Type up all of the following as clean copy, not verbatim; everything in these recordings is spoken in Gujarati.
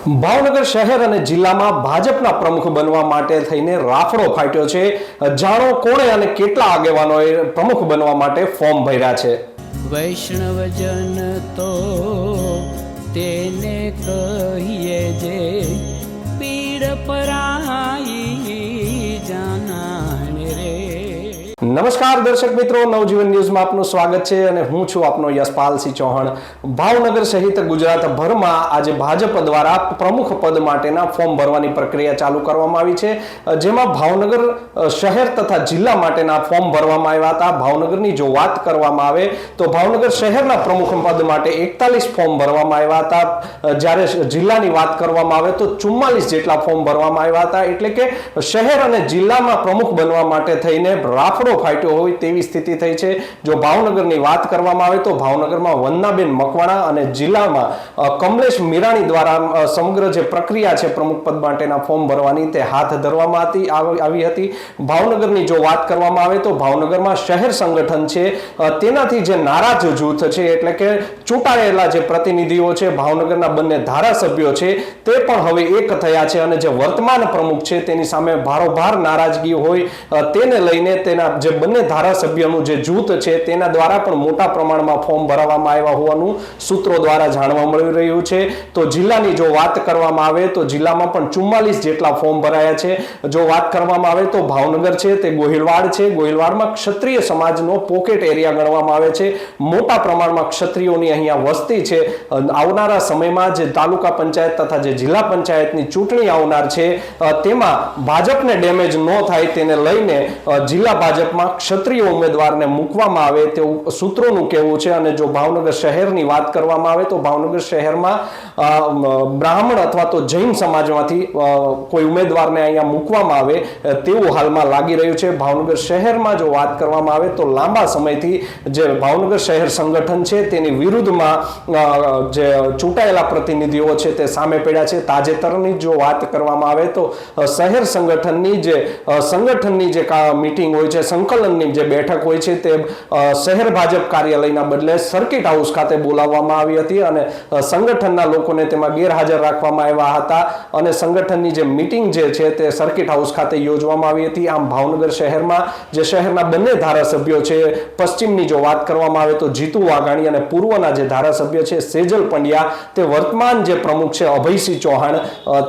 ભાવનગર શહેર અને જિલ્લામાં ભાજપના પ્રમુખ બનવા માટે થઈને રાફડો ફાટ્યો છે। જાણો કોણે અને કેટલા આગેવાનોએ પ્રમુખ બનવા માટે ફોર્મ ભર્યા છે। વૈષ્ણવજન તો તેને કહીએ જે પીડ પરાઈ જાનાને રે। નમસ્કાર દર્શક મિત્રો, નવજીવન ન્યૂઝમાં આપનું સ્વાગત છે અને હું છું આપનો યશપાલસિંહ ચૌહાણ। ભાવનગર સહિત ગુજરાતભરમાં આજે ભાજપ દ્વારા પ્રમુખ પદ માટેના ફોર્મ ભરવાની પ્રક્રિયા ચાલુ કરવામાં આવી છે, જેમાં ભાવનગર શહેર તથા જિલ્લા માટેના ફોર્મ ભરવામાં આવ્યા હતા। ભાવનગરની જો વાત કરવામાં આવે તો ભાવનગર શહેરના પ્રમુખ પદ માટે 41 ફોર્મ ભરવામાં આવ્યા હતા, જ્યારે જિલ્લાની વાત કરવામાં આવે તો 44 જેટલા ફોર્મ ભરવામાં આવ્યા હતા। એટલે કે શહેર અને જિલ્લામાં પ્રમુખ બનવા માટે થઈને રાફડો ફાટ્યો હોય તેવી સ્થિતિ થઈ છે। જો ભાવનગરની વાત કરવામાં આવે તો ભાવનગરમાં વંદનાબેન મકવાણા અને જિલ્લામાં કમલેશ મીરાણી દ્વારા સમગ્ર જે પ્રક્રિયા છે પ્રમુખ પદ માટેના ફોર્મ ભરવાની તે હાથ ધરવામાં આવી હતી। ભાવનગરની જો વાત કરવામાં આવે તો ભાવનગરમાં શહેર સંગઠન છે તેનાથી જે નારાજ જૂથ છે, એટલે કે ચૂંટાયેલા જે પ્રતિનિધિઓ છે, ભાવનગરના બંને ધારાસભ્યો છે, તે પણ હવે એક થયા છે અને જે વર્તમાન પ્રમુખ છે તેની સામે ભારોભાર નારાજગી હોય તેને લઈને તેના જે બંને ધારાસભ્યોનું જે જૂથ છે તેના દ્વારા પણ મોટા પ્રમાણમાં ફોર્મ ભરવામાં આવ્યા હોવાનું સૂત્રો દ્વારા જાણવા મળી રહ્યું છે। તો જિલ્લાની જો વાત કરવામાં આવે તો જિલ્લામાં પણ 44 જેટલા ફોર્મ ભરાયા છે। જો વાત કરવામાં આવે તો ભાવનગર છે તે ગોહિલવાડ છે, ગોહિલવાડમાં ક્ષત્રિય સમાજનો પોકેટ એરિયા ગણવામાં આવે છે। મોટા પ્રમાણમાં ક્ષત્રિયોની અહીંયા વસ્તી છે। આવનારા સમયમાં જે તાલુકા પંચાયત તથા જે જિલ્લા પંચાયતની ચૂંટણી આવનાર છે તેમાં ભાજપને ડેમેજ ન થાય તેને લઈને જિલ્લા ભાજપમાં ક્ષત્રિય ઉમેદવારને મૂકવામાં આવે તેવું સૂત્રોનું કહેવું છે। અને જો ભાવનગર શહેરની વાત કરવામાં આવે તો ભાવનગર શહેરમાં બ્રાહ્મણ અથવા તો જૈન સમાજમાંથી કોઈ ઉમેદવારને અહીંયા મૂકવામાં આવે તેવું હાલમાં લાગી રહ્યું છે। ભાવનગર શહેરમાં જો વાત કરવામાં આવે તો લાંબા સમયથી જે ભાવનગર શહેર સંગઠન છે તેની વિરુદ્ધમાં જે ચૂંટાયેલા પ્રતિનિધિઓ છે તે સામે પડ્યા છે। તાજેતરની જો વાત કરવામાં આવે તો શહેર સંગઠનની જે મીટિંગ હોય છે, સંકલનની જે બેઠક હોય છે તે શહેર ભાજપ કાર્યાલયના બદલે સર્કિટ હાઉસ ખાતે બોલાવવામાં આવી હતી અને સંગઠનના લોકોને તેમાં ગેરહાજર રાખવામાં આવ્યા હતા અને સંગઠનની જે મીટિંગ જે છે તે સર્કિટ હાઉસ ખાતે યોજવામાં આવી હતી। આમ ભાવનગર શહેરમાં જે શહેરના બંને ધારાસભ્યો છે, પશ્ચિમની જો વાત કરવામાં આવે તો જીતુ વાઘાણી અને પૂર્વના જે ધારાસભ્ય છે સેજલ પંડ્યા, તે વર્તમાન જે પ્રમુખ છે અભયસિંહ ચૌહાણ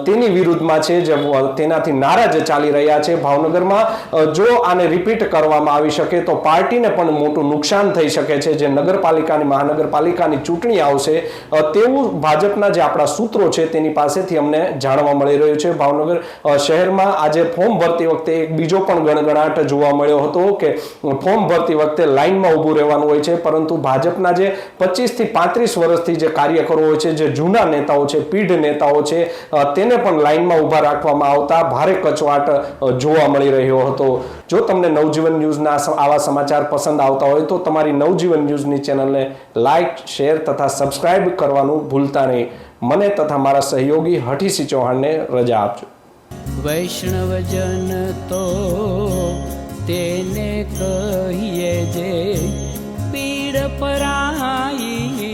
તેની વિરુદ્ધમાં છે, જે તેનાથી નારાજ ચાલી રહ્યા છે। ભાવનગરમાં જો આને રિપીટ કરવામાં આવી શકે તો પાર્ટીને પણ મોટું નુકસાન થઈ શકે છે। જે નગરપાલિકાની મહાનગરપાલિકાની ચૂંટણી આવશે તેવું ભાજપના જે આપણા સૂત્રો છે તેની પાસેથી અમને જાણવા મળી રહ્યું છે। ભાવનગર શહેરમાં આજે ફોર્મ ભરતી વખતે એક બીજો પણ ગણગણાટ જોવા મળ્યો હતો કે ફોર્મ ભરતી વખતે લાઇનમાં ઊભું રહેવાનું હોય છે, પરંતુ ભાજપના જે 25 થી 35 વર્ષથી જે કાર્યકરો હોય છે, જે જૂના નેતાઓ છે, પીઢ નેતાઓ છે, તેને પણ લાઇનમાં ઊભા રાખવામાં આવતા ભારે કચવાટ જોવા મળી રહ્યો હતો। જો તમને નવજીવન ન્યૂઝના આવા સમાચાર પસંદ આવતા હોય તો તમારી નવજીવન ન્યૂઝની ચેનલને લાઇક, શેર તથા સબસ્ક્રાઇબ કરવાનું ભૂલતા નહીં। મને તથા મારા સહયોગી હઠીસિંહ ચૌહાણને રજા આપજો। વૈષ્ણવજન તો તેને કહીએ જે પીડ પરાઈ